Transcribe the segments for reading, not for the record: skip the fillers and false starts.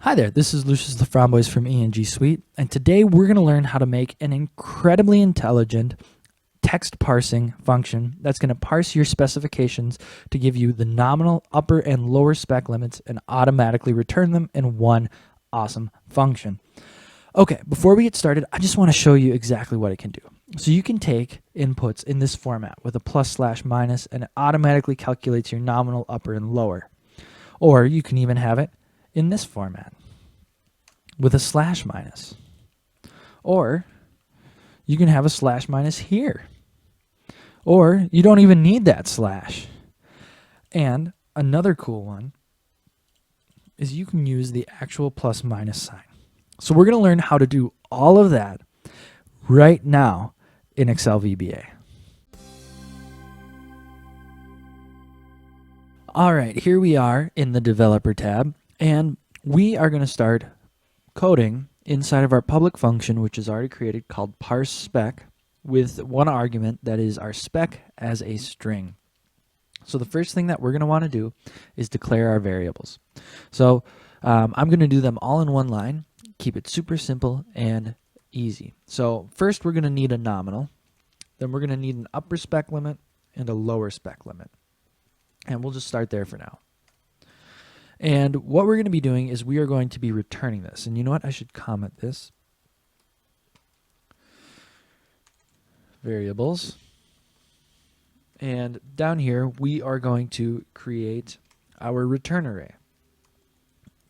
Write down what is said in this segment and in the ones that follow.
Hi there, this is Lucius Laframboise from ENG Suite, and today we're going to learn how to make an incredibly intelligent text parsing function that's going to parse your specifications to give you the nominal upper and lower spec limits and automatically return them in one awesome function. Okay, before we get started, I just want to show you exactly what it can do. So you can take inputs in this format with a plus slash minus and it automatically calculates your nominal upper and lower. Or you can even have it in this format with a slash minus. Or you can have a slash minus here. Or you don't even need that slash. And another cool one is you can use the actual plus minus sign. So we're going to learn how to do all of that right now in Excel VBA. All right, here we are in the Developer tab, and we are going to start coding inside of our public function, which is already created, called ParseSpec, with one argument that is our spec as a string. So the first thing that we're going to want to do is declare our variables. So I'm going to do them all in one line, keep it super simple and easy. So first we're going to need a nominal, then we're going to need an upper spec limit and a lower spec limit. And we'll just start there for now. And what we're going to be doing is we are going to be returning this. And you know what? I should comment this. Variables. And down here, we are going to create our return array.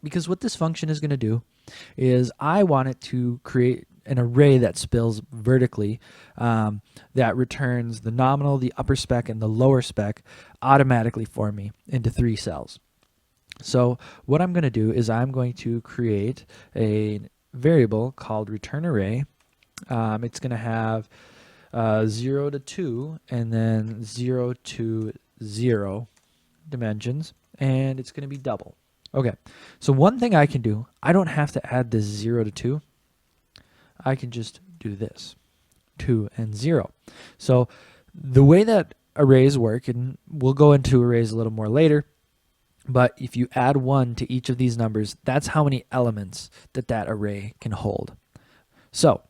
Because what this function is going to do is I want it to create an array that spills vertically that returns the nominal, the upper spec, and the lower spec automatically for me into 3 cells. So what I'm going to do is I'm going to create a variable called return array. It's going to have 0 to 2 and then 0 to 0 dimensions, and it's going to be double. Okay, so one thing I can do, I don't have to add this 0 to 2. I can just do this, 2 and 0. So the way that arrays work, and we'll go into arrays a little more later, but if you add 1 to each of these numbers, that's how many elements that array can hold. So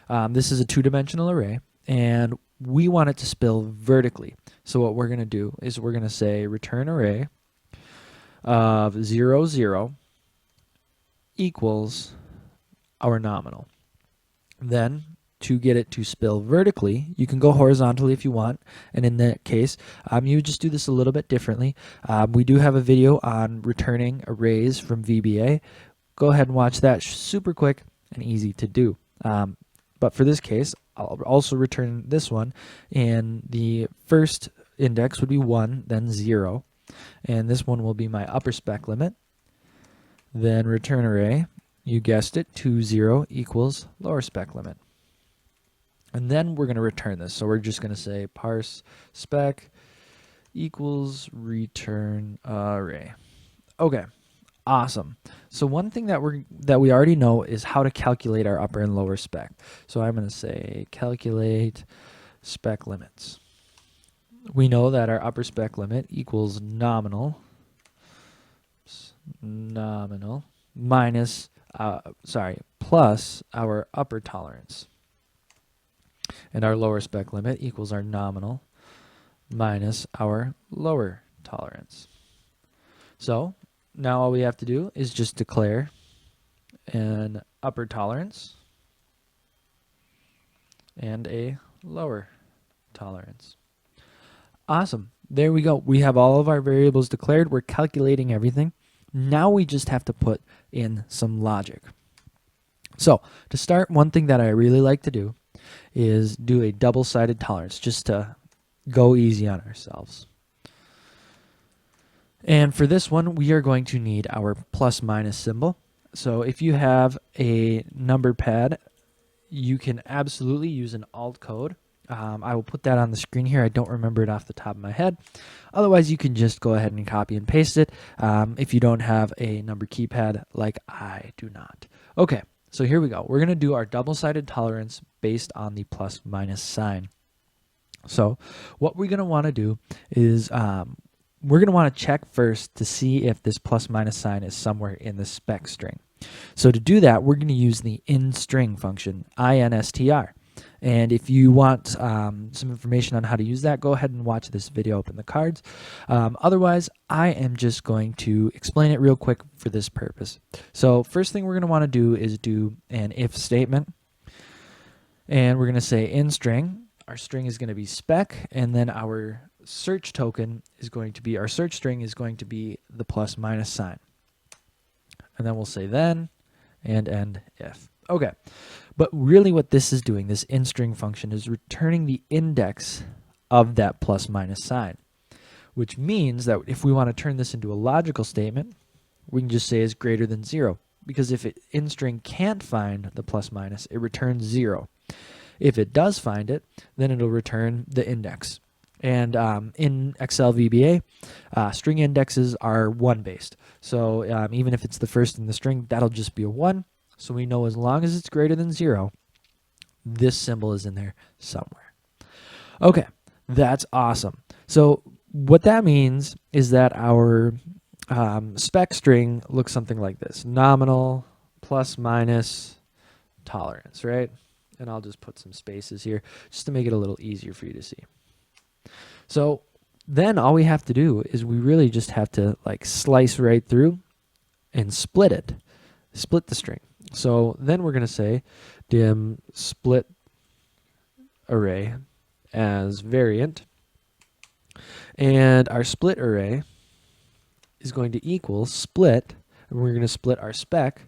this is a 2-dimensional array, and we want it to spill vertically. So what we're going to do is we're going to say return array of 0, 0 equals our nominal. Then, to get it to spill vertically, you can go horizontally if you want, and in that case, you just do this a little bit differently. We do have a video on returning arrays from VBA. Go ahead and watch that, super quick and easy to do. But for this case, I'll also return this one, and the first index would be 1, then 0, and this one will be my upper spec limit. Then return array, you guessed it, 2, 0 equals lower spec limit. And then we're going to return this. So we're just going to say ParseSpec equals return array. Okay, awesome. So one thing that we already know is how to calculate our upper and lower spec. So I'm going to say calculate spec limits. We know that our upper spec limit equals nominal minus plus our upper tolerance. And our lower spec limit equals our nominal minus our lower tolerance. So now all we have to do is just declare an upper tolerance and a lower tolerance. Awesome. There we go. We have all of our variables declared. We're calculating everything. Now we just have to put in some logic. So to start, one thing that I really like to do is do a double-sided tolerance just to go easy on ourselves. And for this one, we are going to need our plus minus symbol. So if you have a number pad, you can absolutely use an alt code. I will put that on the screen here. I don't remember it off the top of my head. Otherwise, you can just go ahead and copy and paste it if you don't have a number keypad like I do not. Okay, so here we go. We're going to do our double-sided tolerance based on the plus minus sign. So what we're going to want to do is we're going to want to check first to see if this plus minus sign is somewhere in the spec string. So to do that, we're going to use the InStr function, INSTR. And if you want some information on how to use that, go ahead and watch this video up in the cards. Otherwise, I am just going to explain it real quick for this purpose. So first thing we're going to want to do is do an if statement. And we're going to say in string. Our string is going to be spec, and then our search token is going to be, our search string is going to be the plus minus sign. And then we'll say then and end if. Okay, but really what this is doing, this InStr function, is returning the index of that plus minus sign, which means that if we want to turn this into a logical statement, we can just say is greater than 0, because if InStr can't find the plus minus, it returns 0. If it does find it, then it'll return the index. And in Excel VBA, string indexes are 1 based. So even if it's the first in the string, that'll just be a 1. So we know as long as it's greater than 0, this symbol is in there somewhere. Okay, that's awesome. So what that means is that our spec string looks something like this. Nominal plus minus tolerance, right? And I'll just put some spaces here just to make it a little easier for you to see. So then all we have to do is we really just have to like slice right through and split it, split the string. So then we're going to say dim split array as variant, and our split array is going to equal split, and we're going to split our spec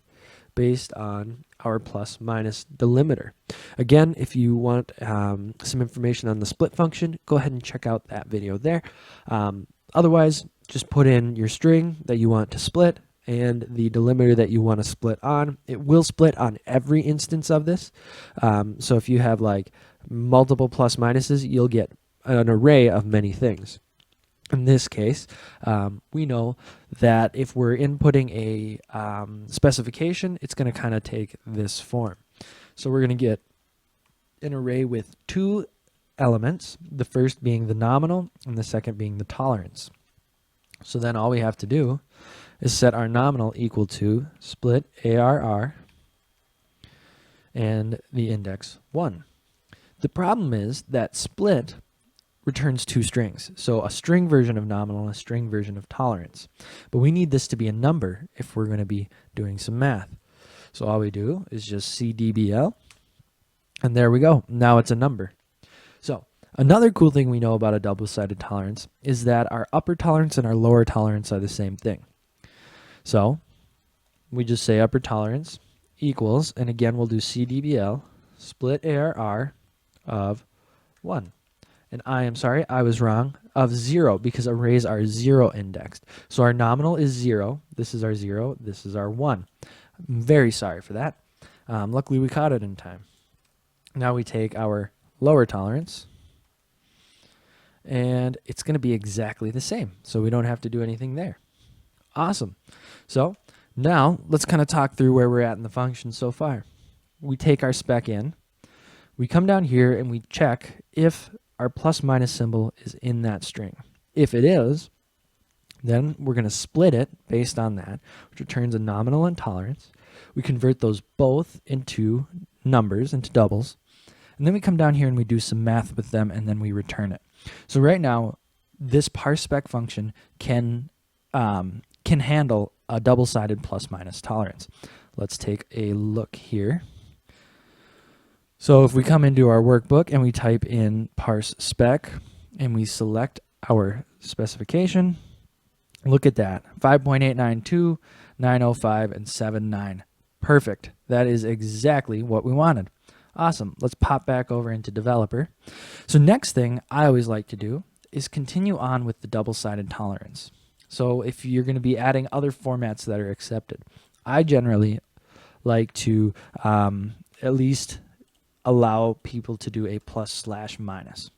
based on our plus minus delimiter. Again, if you want some information on the split function, go ahead and check out that video there. Otherwise, just put in your string that you want to split and the delimiter that you want to split on. It will split on every instance of this. So if you have like multiple plus minuses, you'll get an array of many things. In this case, we know that if we're inputting a specification, it's going to kind of take this form. So we're going to get an array with 2 elements, the first being the nominal and the second being the tolerance. So then all we have to do is set our nominal equal to split ARR and the index 1. The problem is that split returns 2 strings. So a string version of nominal and a string version of tolerance. But we need this to be a number if we're going to be doing some math. So all we do is just CDbl, and there we go. Now it's a number. So another cool thing we know about a double-sided tolerance is that our upper tolerance and our lower tolerance are the same thing. So we just say upper tolerance equals, and again we'll do CDbl, split ARR of 1. And I am sorry, I was wrong, of 0, because arrays are 0 indexed. So our nominal is 0, this is our 0, this is our 1. I'm very sorry for that. Luckily we caught it in time. Now we take our lower tolerance, and it's going to be exactly the same, so we don't have to do anything there. Awesome. So now let's kind of talk through where we're at in the function so far. We take our spec in, we come down here and we check if our plus minus symbol is in that string. If it is, then we're going to split it based on that, which returns a nominal and tolerance. We convert those both into numbers, into doubles, and then we come down here and we do some math with them, and then we return it. So right now, this ParseSpec function can handle a double-sided plus minus tolerance. Let's take a look here. So if we come into our workbook and we type in ParseSpec and we select our specification, look at that, 5.892, 905, and 79. Perfect. That is exactly what we wanted. Awesome. Let's pop back over into developer. So next thing I always like to do is continue on with the double-sided tolerance. So if you're going to be adding other formats that are accepted, I generally like to at least allow people to do a plus/minus.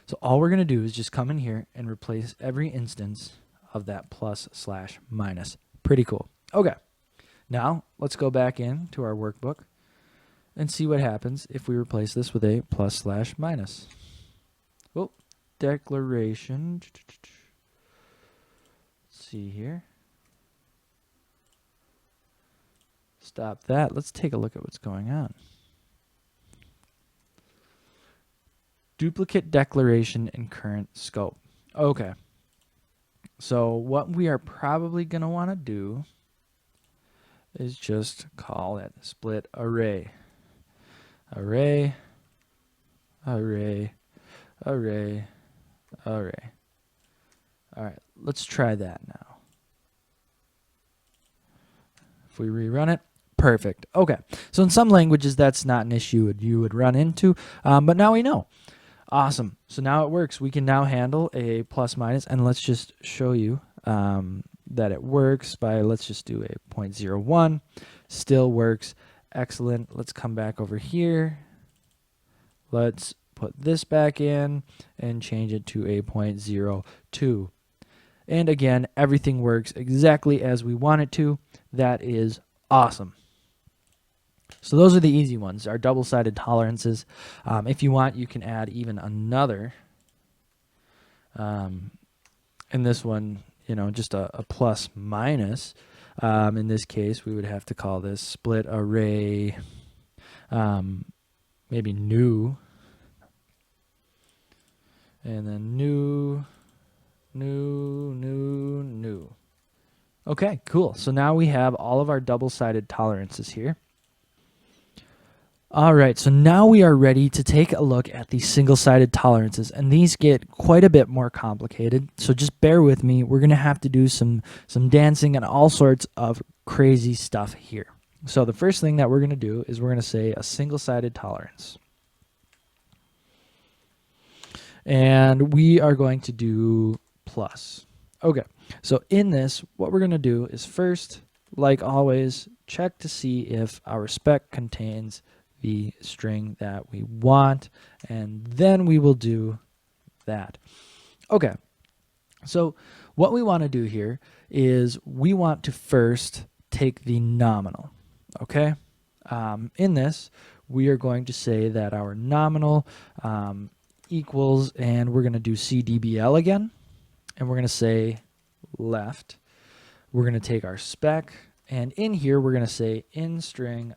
So all we're going to do is just come in here and replace every instance of that plus/minus. Pretty cool. Okay. Now let's go back into our workbook and see what happens if we replace this with a plus/minus. Oh, declaration. see here. Stop that. Let's take a look at what's going on. Duplicate declaration in current scope. Okay. So what we are probably going to want to do is just call it split array. Array, array, array, array. All right, let's try that now. If we rerun it, perfect. Okay, so in some languages that's not an issue you would run into, but now we know. Awesome. So now it works. We can now handle a plus minus, and let's just show you that it works by, let's just do a 0.01. Still works. Excellent. Let's come back over here. Let's put this back in and change it to a 0.02. And again, everything works exactly as we want it to. That is awesome. So those are the easy ones, our double-sided tolerances. If you want, you can add even another. In this one, you know, just a plus minus. In this case, we would have to call this split array, maybe new. And then new. Okay, cool. So now we have all of our double-sided tolerances here. All right, so now we are ready to take a look at the single-sided tolerances, and these get quite a bit more complicated, so just bear with me. We're going to have to do some dancing and all sorts of crazy stuff here. So the first thing that we're going to do is we're going to say a single-sided tolerance. And we are going to do plus. Okay, so in this, what we're going to do is first, like always, check to see if our spec contains the string that we want, and then we will do that. Okay, so what we want to do here is we want to first take the nominal. Okay, in this, we are going to say that our nominal equals, and we're going to do CDbl again, and we're going to say left. We're going to take our spec, and in here we're going to say InStr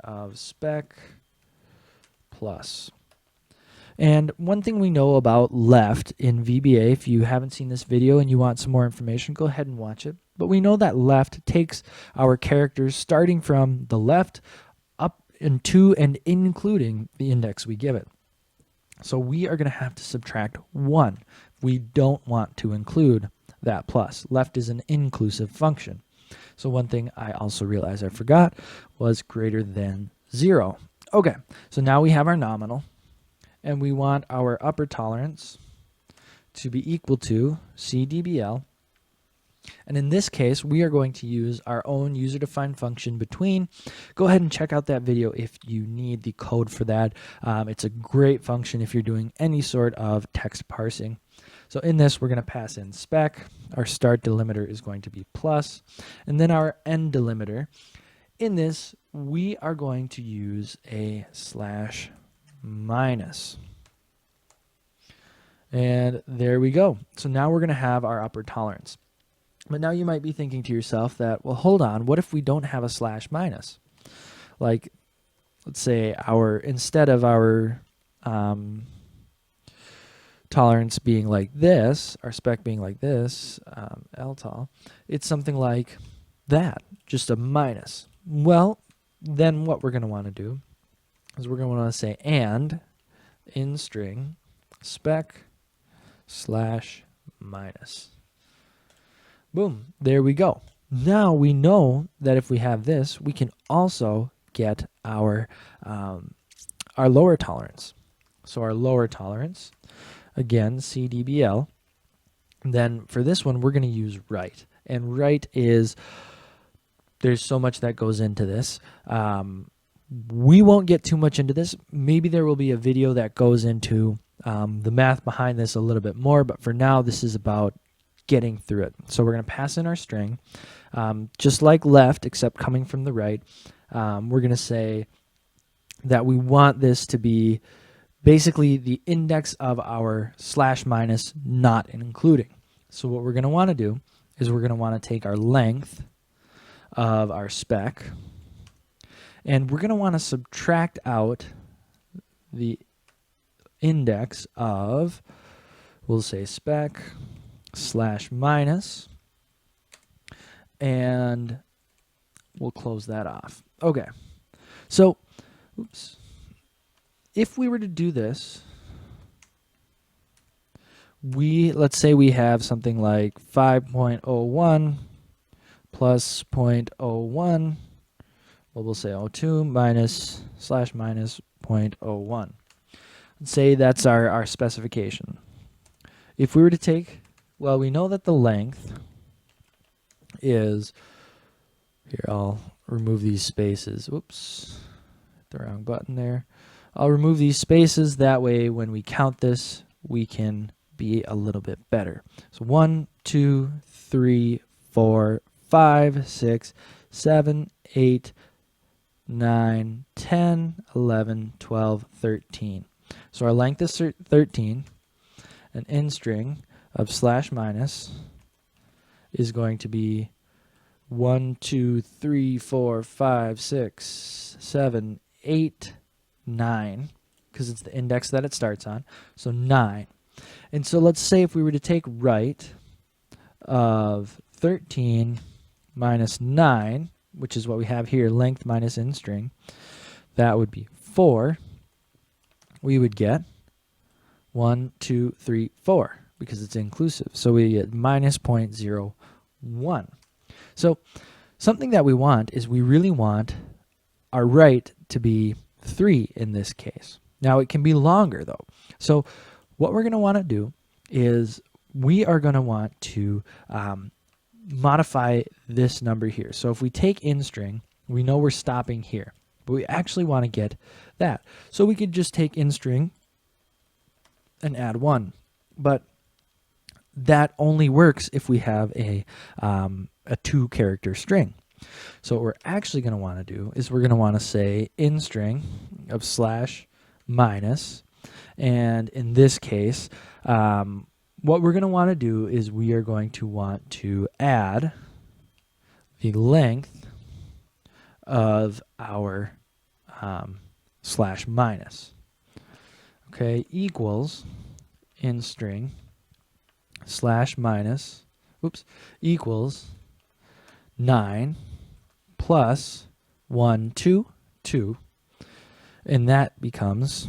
plus. And one thing we know about left in VBA, if you haven't seen this video and you want some more information, go ahead and watch it. But we know that left takes our characters starting from the left up into and including the index we give it. So we are going to have to subtract 1. We don't want to include that plus. Left is an inclusive function. So one thing I also realized I forgot was greater than 0. Okay, so now we have our nominal, and we want our upper tolerance to be equal to CDbl. And in this case, we are going to use our own user-defined function between. Go ahead and check out that video if you need the code for that. It's a great function if you're doing any sort of text parsing. So in this, we're going to pass in spec. Our start delimiter is going to be plus, and then our end delimiter. In this, we are going to use a slash minus. And there we go. So now we're going to have our upper tolerance. But now you might be thinking to yourself that, well, hold on, what if we don't have a slash minus? Like, let's say instead of our tolerance being like this, our spec being like this, LTOL, it's something like that, just a minus. Well, then what we're going to want to do is we're going to want to say and in string spec slash minus. Boom, there we go. Now we know that if we have this, we can also get our lower tolerance. So our lower tolerance, again, CDbl. Then for this one, we're going to use right. And right is, there's so much that goes into this. We won't get too much into this. Maybe there will be a video that goes into the math behind this a little bit more, but for now, this is about getting through it. So we're going to pass in our string, just like left, except coming from the right. We're going to say that we want this to be basically the index of our slash minus, not including. So what we're going to want to do is we're going to want to take our length of our spec, and we're going to want to subtract out the index of, we'll say spec slash minus, and we'll close that off. Okay, so oops, if we were to do this, let's say we have something like 5.01 plus 0.01, well, we'll say 02 minus slash minus 0.01. Let's say that's our specification. If we were to take, well, we know that the length is, here, I'll remove these spaces. Whoops, hit the wrong button there. I'll remove these spaces, that way when we count this, we can be a little bit better. So 1, 2, 3, 4, 5, 6, 7, 8, 9, 10, 11, 12, 13. So our length is 13. An InStr of slash minus is going to be 1, 2, 3, 4, 5, 6, 7, 8, 9, because it's the index that it starts on. So 9. And so let's say if we were to take right of 13 minus 9, which is what we have here, length minus InStr, that would be 4. We would get 1, 2, 3, 4, because it's inclusive. So we get minus 0.01. So something that we want is we really want our right to be 3 in this case. Now it can be longer though. So what we're going to want to do is we are going to want to modify this number here. So if we take InStr, we know we're stopping here, but we actually want to get that. So we could just take InStr and add 1, but that only works if we have a 2-character string. So what we're actually going to want to do is we're going to want to say InStr of slash minus, and in this case, what we're going to want to do is we are going to want to add the length of our slash minus. Okay, equals InStr slash minus, oops, equals 9 plus 1, 2, 2, and that becomes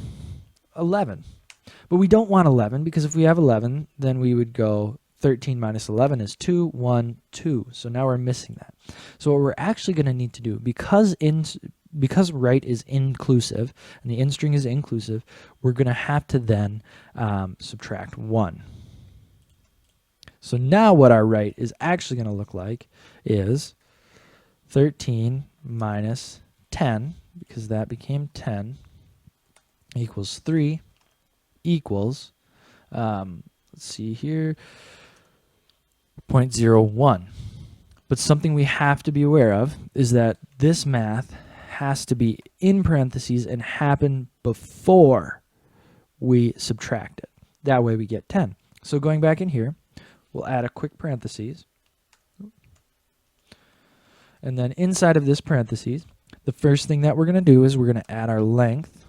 11. But we don't want 11, because if we have 11, then we would go 13 minus 11 is 2, 1, 2. So now we're missing that. So what we're actually going to need to do, because right is inclusive and the InStr is inclusive, we're going to have to then subtract 1. So now what our right is actually going to look like is 13 minus 10, because that became 10, equals 3, equals, let's see here, 0.01. But something we have to be aware of is that this math has to be in parentheses and happen before we subtract it. That way we get 10. So going back in here, we'll add a quick parentheses. And then inside of this parentheses, the first thing that we're going to do is we're going to add our length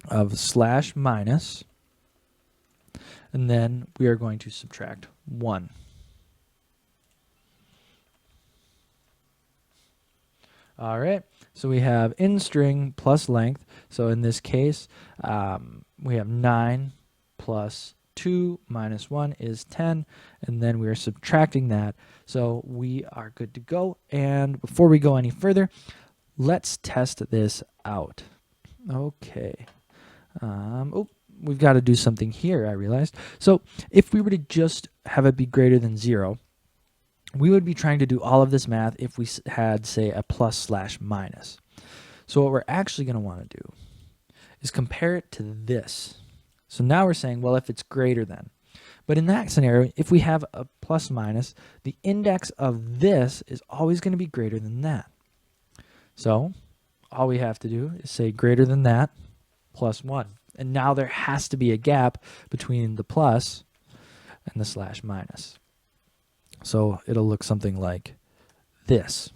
of slash minus, and then we are going to subtract 1. All right, so we have InStr plus length. So in this case, we have 9 plus 2 minus 1 is 10, and then we are subtracting that. So we are good to go. And before we go any further, let's test this out. Okay. Oh, we've got to do something here, I realized. So if we were to just have it be greater than 0, we would be trying to do all of this math if we had, say, a plus slash minus. So what we're actually going to want to do is compare it to this. So now we're saying, well, if it's greater than. But in that scenario, if we have a plus minus, the index of this is always going to be greater than that. So all we have to do is say greater than that plus 1. And now there has to be a gap between the plus and the slash minus. So it'll look something like this.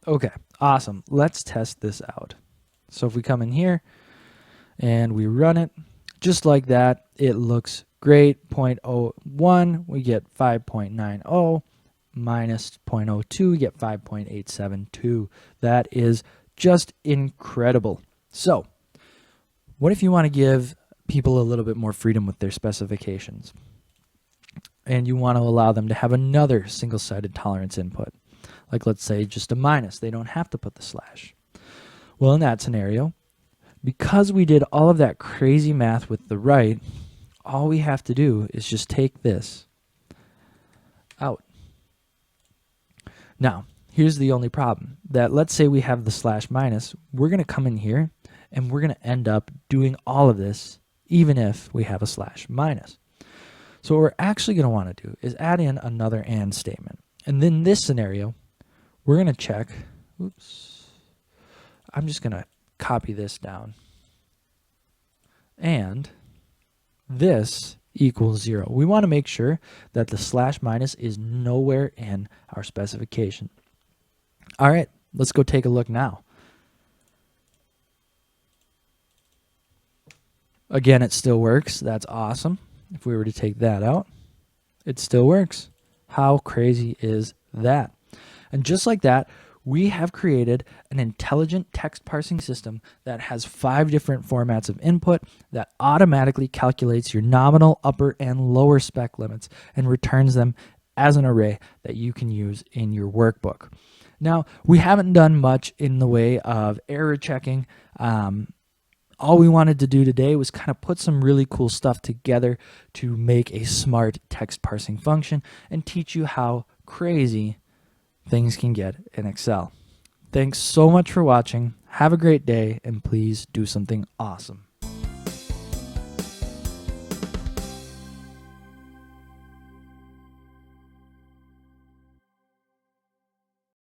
Okay, awesome. Let's test this out. So if we come in here and we run it, just like that, it looks great. 0.01, we get 5.90. Minus 0.02, we get 5.872. That is just incredible. So what if you want to give people a little bit more freedom with their specifications? And you want to allow them to have another single-sided tolerance input. Like let's say just a minus. They don't have to put the slash. Well, in that scenario, because we did all of that crazy math with the right, all we have to do is just take this out. Now, here's the only problem. That let's say we have the slash minus. We're going to come in here and we're going to end up doing all of this even if we have a slash minus. So what we're actually going to want to do is add in another and statement. And then this scenario, we're going to check. Oops. I'm just going to copy this down. And this equals 0. We want to make sure that the slash minus is nowhere in our specification. All right, let's go take a look now. Again, it still works. That's awesome. If we were to take that out, it still works. How crazy is that? And just like that, we have created an intelligent text parsing system that has 5 different formats of input that automatically calculates your nominal, upper, and lower spec limits and returns them as an array that you can use in your workbook. Now, we haven't done much in the way of error checking. All we wanted to do today was kind of put some really cool stuff together to make a smart text parsing function and teach you how crazy things can get in Excel. Thanks so much for watching. Have a great day, and please do something awesome.